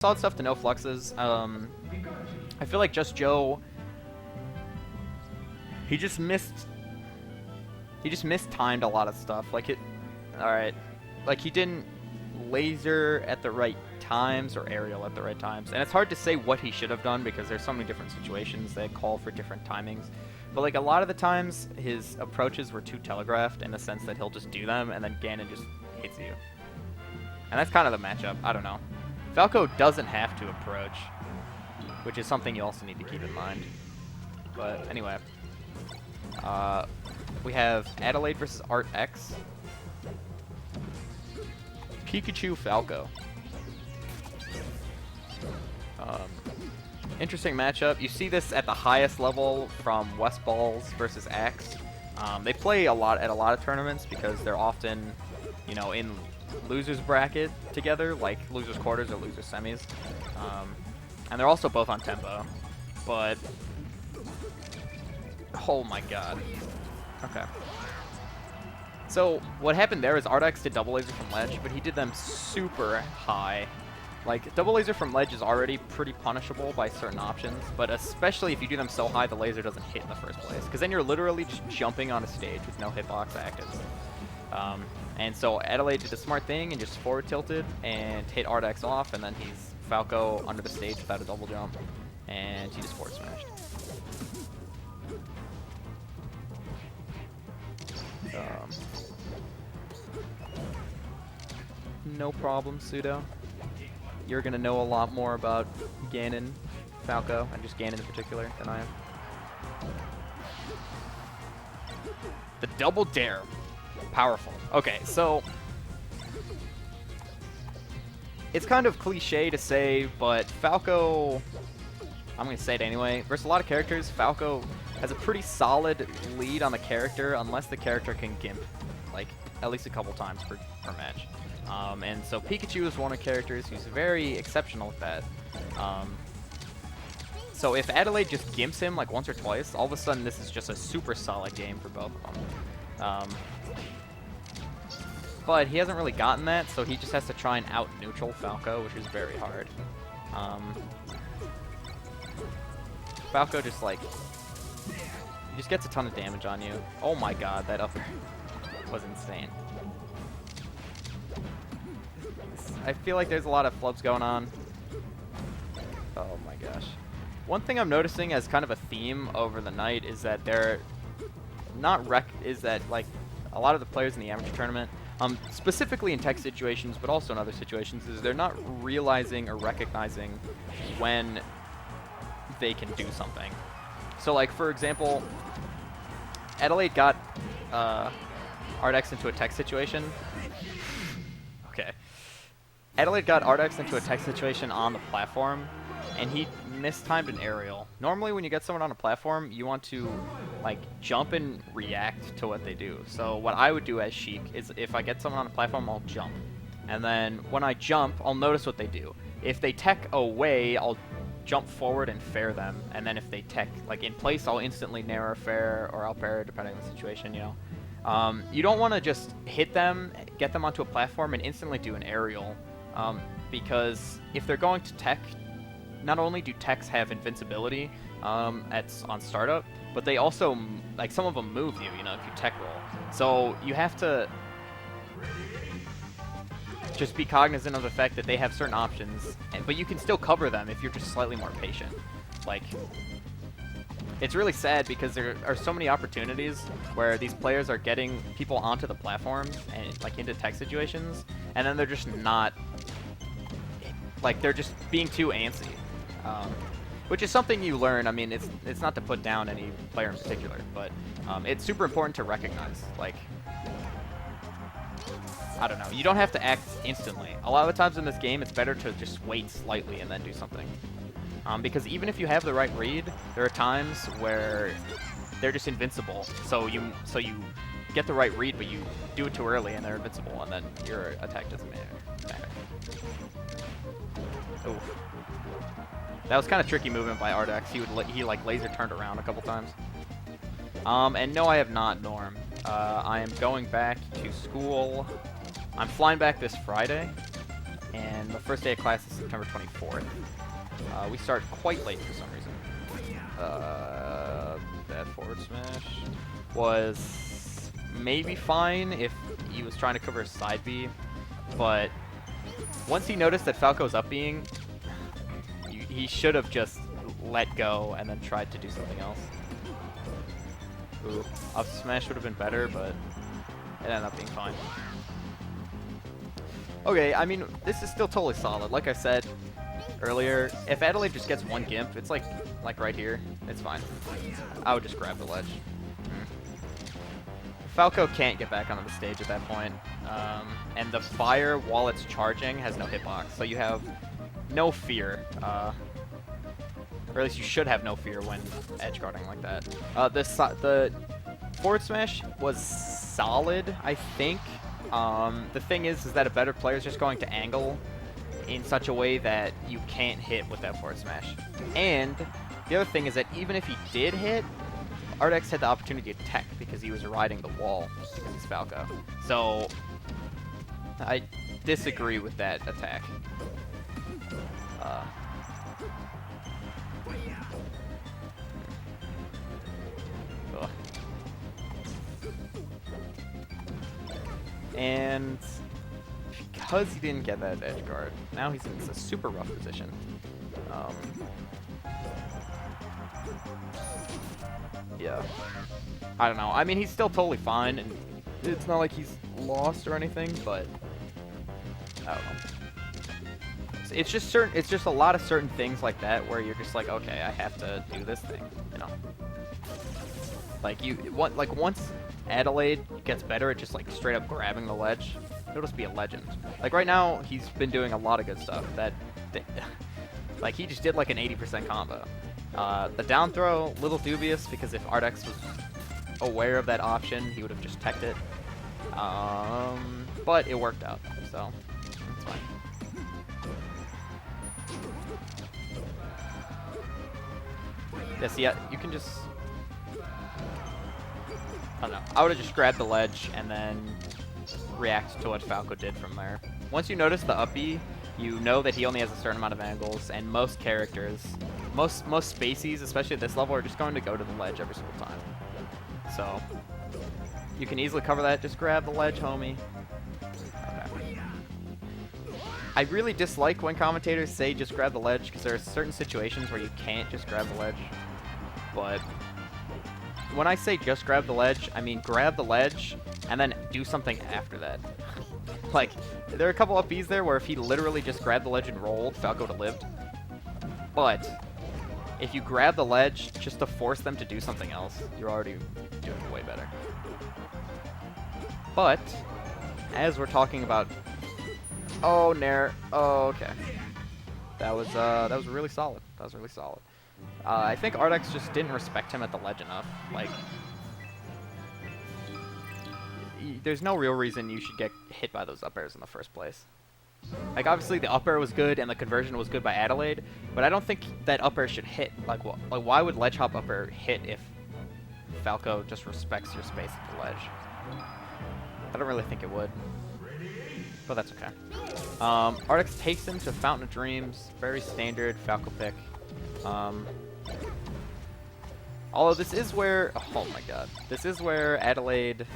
Solid stuff to no fluxes. I feel like Just Joe, he just mistimed a lot of stuff. Like alright. Like he didn't laser at the right times or aerial at the right times. And it's hard to say what he should have done because there's so many different situations that call for different timings. But like a lot of the times his approaches were too telegraphed in the sense that he'll just do them and then Ganon just hits you. And that's kind of the matchup. I don't know. Falco doesn't have to approach, which is something you also need to keep in mind. But anyway, we have Adelaide versus Art X. Pikachu Falco. Interesting matchup. You see this at the highest level from West Balls versus Axe. They play a lot at a lot of tournaments because they're often, you know, in losers bracket together, like losers quarters or losers semis. And they're also both on tempo. But oh my god. Okay. So what happened there is Ardex did double laser from ledge, but he did them super high. Like, double laser from ledge is already pretty punishable by certain options, but especially if you do them so high the laser doesn't hit in the first place. Because then you're literally just jumping on a stage with no hitbox active. And so Adelaide did the smart thing and just forward tilted and hit Ardex off, and then he's Falco under the stage without a double jump, and he just forward smashed. No problem, Pseudo. You're gonna know a lot more about Ganon, Falco, and just Ganon in particular than I am. The double dare. Powerful. Okay, so it's kind of cliche to say, but Falco, I'm going to say it anyway, versus a lot of characters, Falco has a pretty solid lead on the character unless the character can gimp, like, at least a couple times per match. And so Pikachu is one of the characters who's very exceptional with that. So if Adelaide just gimps him like once or twice, all of a sudden this is just a super solid game for both of them. But he hasn't really gotten that, so he just has to try and out-neutral Falco, which is very hard. Falco just, like, he just gets a ton of damage on you. Oh my god, that up was insane. I feel like there's a lot of flubs going on. Oh my gosh. One thing I'm noticing as kind of a theme over the night is that they're not like, a lot of the players in the amateur tournament, specifically in tech situations, but also in other situations, is they're not realizing or recognizing when they can do something. So, like, for example, Adelaide got Ardex into a tech situation. Okay. Adelaide got Ardex into a tech situation on the platform, and he mistimed an aerial. Normally, when you get someone on a platform, you want to, like, jump and react to what they do. So what I would do as Sheik is if I get someone on a platform, I'll jump. And then when I jump, I'll notice what they do. If they tech away, I'll jump forward and fair them. And then if they tech, like, in place, I'll instantly narrow fair, or I'll parry depending on the situation, you know. You don't want to just hit them, get them onto a platform, and instantly do an aerial. Because if they're going to tech, not only do techs have invincibility on startup, but they also, like, some of them move you, you know, if you tech roll. So you have to just be cognizant of the fact that they have certain options, but you can still cover them if you're just slightly more patient. Like, it's really sad because there are so many opportunities where these players are getting people onto the platforms and, like, into tech situations, and then they're just not, like, they're just being too antsy. Which is something you learn. I mean, it's not to put down any player in particular, but it's super important to recognize. Like, I don't know. You don't have to act instantly. A lot of the times in this game, it's better to just wait slightly and then do something. Because even if you have the right read, there are times where they're just invincible. So you get the right read, but you do it too early and they're invincible, and then your attack doesn't matter. Oof. That was kind of tricky movement by Ardex. He like laser turned around a couple times. And no, I have not, Norm. I am going back to school. I'm flying back this Friday. and the first day of class is September 24th. We start quite late for some reason. That forward smash was maybe fine if he was trying to cover his side B, but once he noticed that Falco's up being, he should have just let go and then tried to do something else. Ooh, up smash would have been better, but it ended up being fine. Okay, I mean, this is still totally solid. Like I said earlier, if Adelaide just gets one Gimp, it's like right here, it's fine. I would just grab the ledge. Falco can't get back onto the stage at that point. And the fire, while it's charging, has no hitbox, so you have no fear. Or at least you should have no fear when edge guarding like that. The forward smash was solid, I think. The thing is that a better player is just going to angle in such a way that you can't hit with that forward smash. And the other thing is that even if he did hit, Ardex had the opportunity to tech because he was riding the wall because he's Falco. So I disagree with that attack. And because he didn't get that edge guard, now he's in a super rough position. Yeah. I don't know. I mean, he's still totally fine, and it's not like he's lost or anything, but I don't know. It's just a lot of certain things like that where you're just like, okay, I have to do this thing, you know. Like once Adelaide gets better at just like straight up grabbing the ledge, he'll just be a legend. Like right now, he's been doing a lot of good stuff. Like he just did like an 80% combo. The down throw, little dubious because if Ardex was aware of that option, he would have just teched it. But it worked out, so it's fine. Yes, yeah, you can just. I don't know. I would have just grabbed the ledge and then react to what Falco did from there. Once you notice the up B, you know that he only has a certain amount of angles, and most characters, most spacies, especially at this level, are just going to go to the ledge every single time. So you can easily cover that. Just grab the ledge, homie. Okay. I really dislike when commentators say just grab the ledge because there are certain situations where you can't just grab the ledge. But when I say just grab the ledge, I mean grab the ledge and then do something after that. Like, there are a couple of Bs there where if he literally just grabbed the ledge and rolled, Falco would have lived. But if you grab the ledge just to force them to do something else, you're already doing way better. But as we're talking about, oh, Nair, oh, okay, that was really solid. That was really solid. I think Ardex just didn't respect him at the ledge enough. Like, there's no real reason you should get hit by those up airs in the first place. Like, obviously the up air was good and the conversion was good by Adelaide, but I don't think that up air should hit. Like why would ledge hop up air hit if Falco just respects your space at the ledge? I don't really think it would, but that's okay. Ardex takes him to Fountain of Dreams, very standard Falco pick. Although this is where, oh my god, this is where Adelaide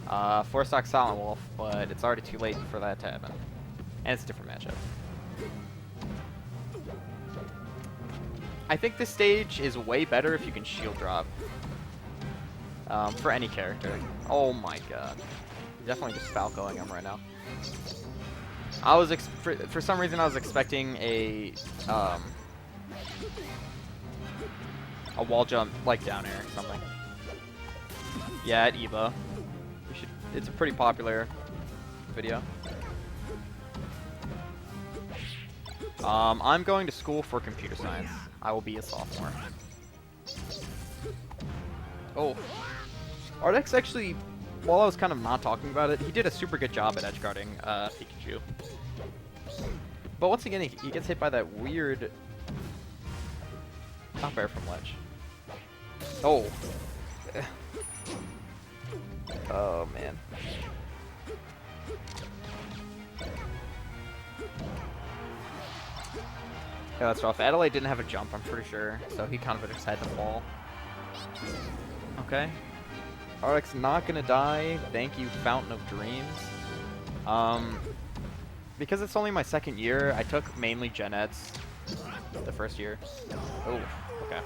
4-stock Silent Wolf, but it's already too late for that to happen. And it's a different matchup. I think this stage is way better if you can shield drop. For any character. Oh my god. Definitely just Falcoing him right now. I was for some reason I was expecting a wall jump like down air or something. Yeah, at EVA. It's a pretty popular video. I'm going to school for computer science. I will be a sophomore. Oh. Ardex actually, while I was kind of not talking about it, he did a super good job at edge guarding Pikachu. But once again, he gets hit by that weird up air from ledge. Oh. Oh, man. Yeah, that's rough. Adelaide didn't have a jump, I'm pretty sure, so he kind of just had to fall. Okay. Ardek's not gonna die. Thank you, Fountain of Dreams. Because it's only my second year, I took mainly Gen Eds the first year. Oh, okay.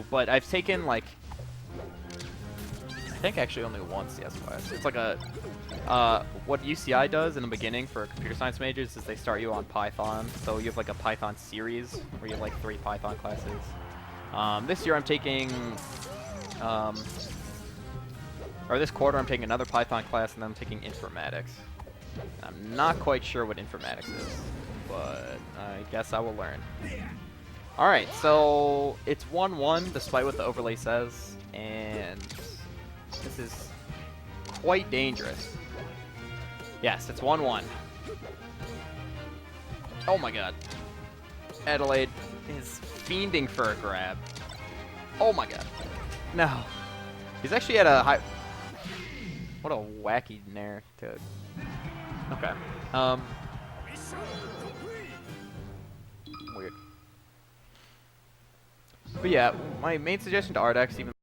But I've taken, like, I think actually only one CS class. It's like a, what UCI does in the beginning for computer science majors is they start you on Python. So you have like a Python series where you have like 3 Python classes. This year I'm taking, or this quarter I'm taking another Python class, and then I'm taking informatics. I'm not quite sure what informatics is, but I guess I will learn. Alright, so it's 1-1 despite what the overlay says, and this is quite dangerous. Yes, it's 1-1. Oh my god. Adelaide is fiending for a grab. Oh my god. No. He's actually at a high... What a wacky nair to... Okay. Weird. But yeah, my main suggestion to Ardex, even